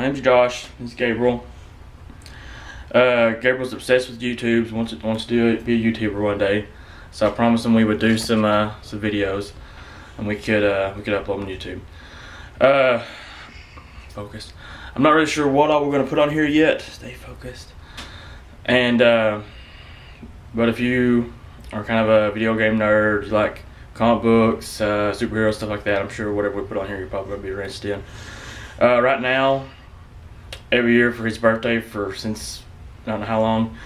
My name's Josh. This is Gabriel. Gabriel's obsessed with YouTube. Wants to be a YouTuber one day. So I promised him we would do some videos, and we could upload them on YouTube. Focus. I'm not really sure what all we're gonna put on here yet. Stay focused. And but if you are kind of a video game nerd, you like comic books, superhero stuff like that, I'm sure whatever we put on here you're probably gonna be interested in. Right now, every year for his birthday, since I don't know how long,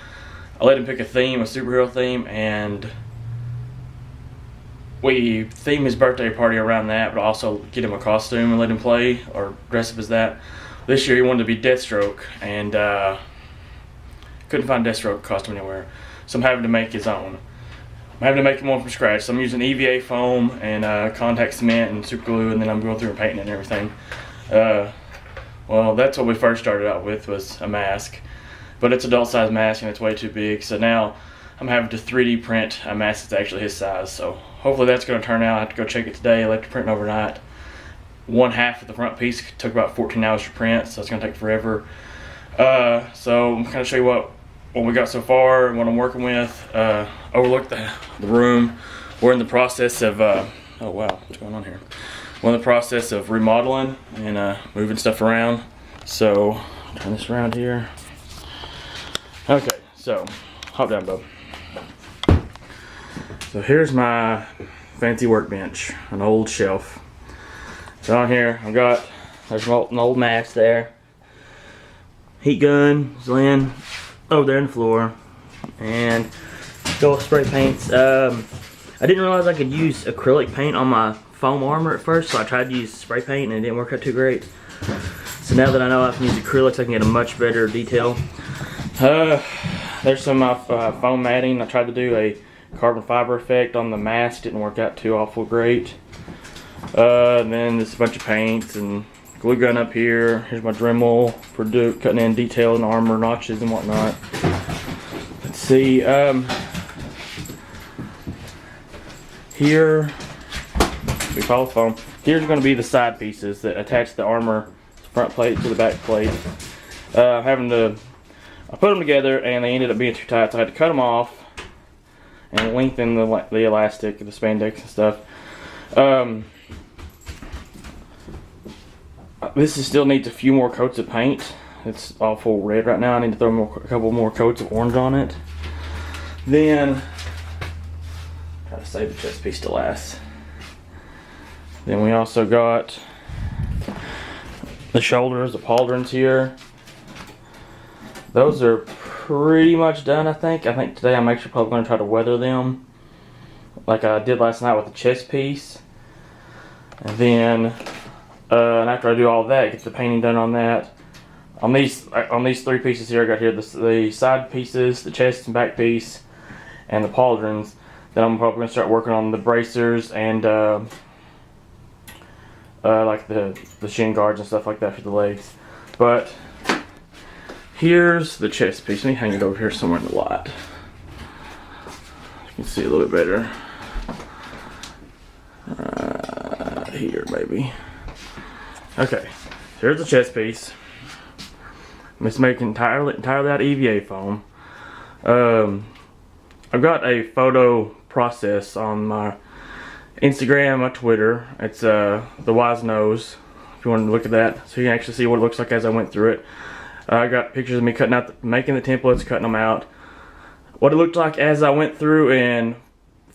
I let him pick a theme, a superhero theme, and we theme his birthday party around that, but also get him a costume and let him play or dress up as that. This year he wanted to be Deathstroke, and couldn't find Deathstroke costume anywhere, so I'm having to make his own. I'm having to make him one from scratch. So I'm using EVA foam and contact cement and super glue, and then I'm going through and painting it and everything. Well, that's what we first started out with, was a mask, but it's adult size mask and it's way too big. So now I'm having to 3D print a mask that's actually his size. So hopefully that's going to turn out. I have to go check it today. I left it printing overnight. One half of the front piece took about 14 hours to print, so it's going to take forever. So I'm going to show you what we got so far and what I'm working with. Overlook the room. We're in the process of oh wow, what's going on here? We're in the process of remodeling and moving stuff around. So turn this around here. Okay, so hop down, bub. So here's my fancy workbench, an old shelf. So on here there's an old mask there, heat gun is laying over there on the floor, and gold spray paints. I didn't realize I could use acrylic paint on my foam armor at first, so I tried to use spray paint and it didn't work out too great. So now that I know I can use acrylics, I can get a much better detail. There's some of my foam matting. I tried to do a carbon fiber effect on the mask, didn't work out too awful great. And then there's a bunch of paints and glue gun up here. Here's my Dremel for cutting in detail and armor notches and whatnot. Let's see. Here we follow foam. Here's going to be the side pieces that attach the armor front plate to the back plate. I put them together and they ended up being too tight, so I had to cut them off and lengthen the elastic, the spandex and stuff. This still needs a few more coats of paint. It's all full red right now. I need to throw a couple more coats of orange on it. Then try to save the chest piece to last. Then we also got the shoulders, the pauldrons here. Those are pretty much done, I think. I think today I'm actually probably going to try to weather them like I did last night with the chest piece. And then and after I do all that, get the painting done on that. On these three pieces here, I got here the side pieces, the chest and back piece, and the pauldrons. Then I'm probably going to start working on the bracers and like the shin guards and stuff like that for the legs. But here's the chest piece. Let me hang it over here somewhere in the light. You can see a little bit better. Here, maybe. Okay, so here's the chest piece. It's made entirely out of EVA foam. I've got a photo process on my Instagram, my Twitter. It's the Wise Nose. If you want to look at that, so you can actually see what it looks like as I went through it. I got pictures of me making the templates, cutting them out. What it looked like as I went through and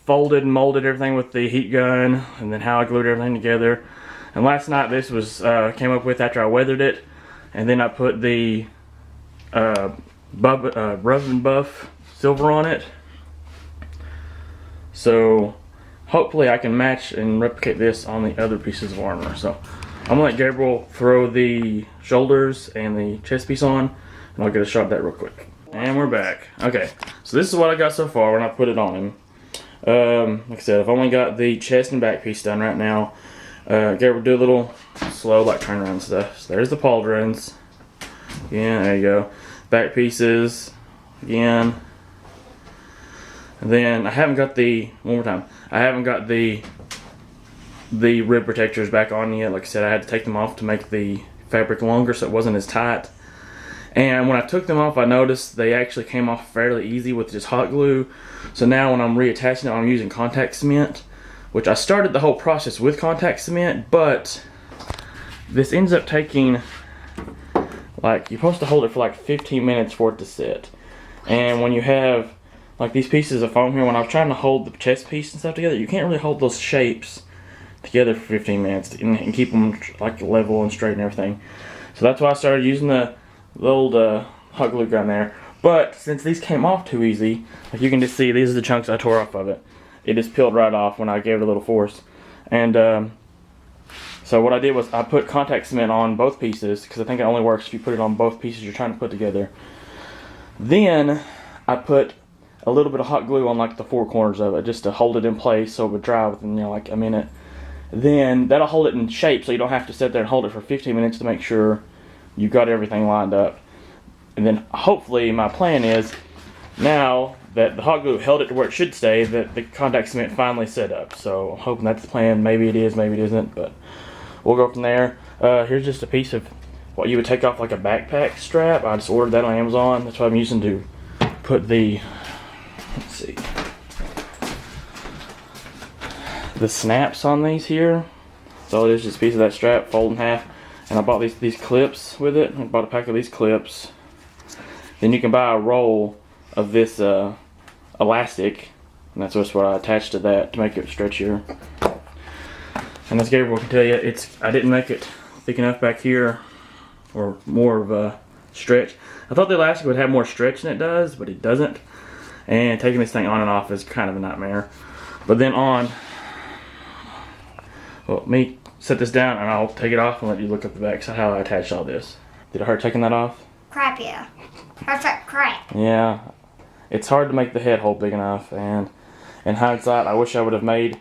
folded and molded everything with the heat gun, and then how I glued everything together. And last night this was came up with after I weathered it, and then I put the Rub and Buff silver on it. So hopefully I can match and replicate this on the other pieces of armor. So I'm gonna let Gabriel throw the shoulders and the chest piece on, and I'll get a shot of that real quick. And we're back. Okay, so this is what I got so far when I put it on him. Like I said, I've only got the chest and back piece done right now. Gabriel, do a little slow, like turn around stuff. So there's the pauldrons. Yeah, there you go. Back pieces again. And then I haven't got the one more time. I haven't got the rib protectors back on yet. Like I said, I had to take them off to make the fabric longer so it wasn't as tight. And when I took them off, I noticed they actually came off fairly easy with just hot glue. So now when I'm reattaching it, I'm using contact cement, which I started the whole process with contact cement, but this ends up taking, like, you're supposed to hold it for like 15 minutes for it to sit. And when you have like these pieces of foam here, when I was trying to hold the chest piece and stuff together, you can't really hold those shapes together for 15 minutes and keep them like level and straight and everything. So that's why I started using the old hot glue gun there. But since these came off too easy, like you can just see, these are the chunks I tore off of it. It just peeled right off when I gave it a little force. And so what I did was I put contact cement on both pieces, because I think it only works if you put it on both pieces you're trying to put together. Then I put a little bit of hot glue on like the four corners of it, just to hold it in place so it would dry within, you know, like a minute. Then that'll hold it in shape so you don't have to sit there and hold it for 15 minutes to make sure you got everything lined up. And then hopefully my plan is, now that the hot glue held it to where it should stay, that the contact cement finally set up. So I'm hoping that's the plan. Maybe it is, maybe it isn't, but we'll go from there. Here's just a piece of what you would take off like a backpack strap. I just ordered that on Amazon. That's what I'm using to put the, let's see, the snaps on these here. So it is just a piece of that strap, fold in half. And I bought these clips with it. I bought a pack of these clips. Then you can buy a roll of this elastic, and that's just what I attached to that to make it stretchier. And as Gabriel can tell you, I didn't make it thick enough back here, or more of a stretch. I thought the elastic would have more stretch than it does, but it doesn't. And taking this thing on and off is kind of a nightmare. But then well, let me set this down and I'll take it off and let you look at the back. So how I attached all this. Did it hurt taking that off? Crap, yeah. Hurts like crap. Yeah. It's hard to make the head hole big enough, and in hindsight, I wish I would have made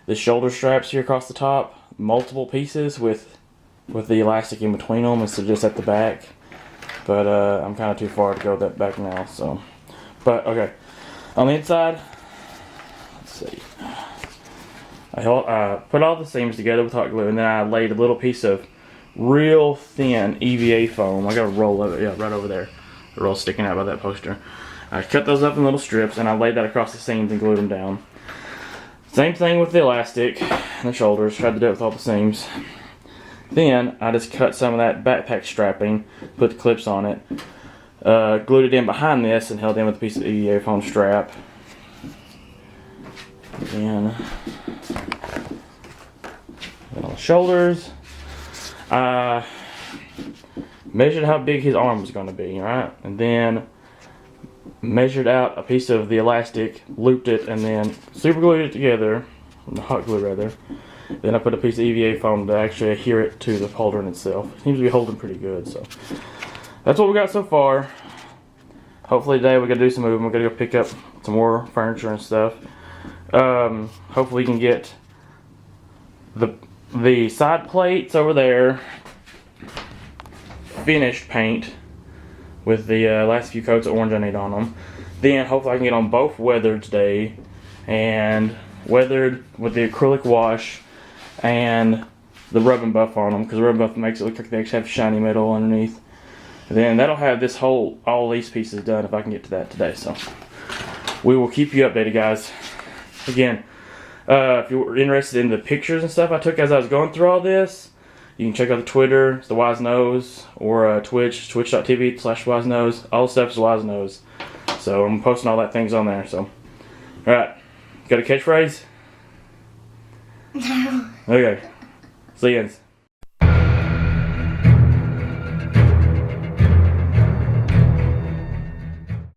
the shoulder straps here across the top multiple pieces with the elastic in between them instead of just at the back. But I'm kind of too far to go that back now, so. But okay, on the inside, let's see. I put all the seams together with hot glue, and then I laid a little piece of real thin EVA foam. I got a roll of it, yeah, right over there. The roll sticking out by that poster. I cut those up in little strips, and I laid that across the seams and glued them down. Same thing with the elastic and the shoulders. Tried to do it with all the seams. Then I just cut some of that backpack strapping, put the clips on it, glued it in behind this, and held in with a piece of EVA foam strap. And on the shoulders, I measured how big his arm was going to be, right? And then measured out a piece of the elastic, looped it, and then super glued it together, hot glue rather. Then I put a piece of EVA foam to actually adhere it to the pauldron itself. It seems to be holding pretty good, so that's what we got so far. Hopefully today we're gonna do some moving. We're gonna go pick up some more furniture and stuff. Hopefully we can get the side plates over there finished paint with the last few coats of orange I need on them. Then hopefully I can get on both weathered today, and weathered with the acrylic wash and the rub and buff on them, because the rub and buff makes it look like they actually have shiny metal underneath. And then that'll have this whole, all these pieces done if I can get to that today. So we will keep you updated, guys. Again, if you're interested in the pictures and stuff I took as I was going through all this, you can check out the Twitter, it's the Wise Nose, or Twitch, twitch.tv/Wise Nose. All the stuff is Wise Nose. So I'm posting all that things on there. So, alright. Got a catchphrase? No. Okay. See you guys.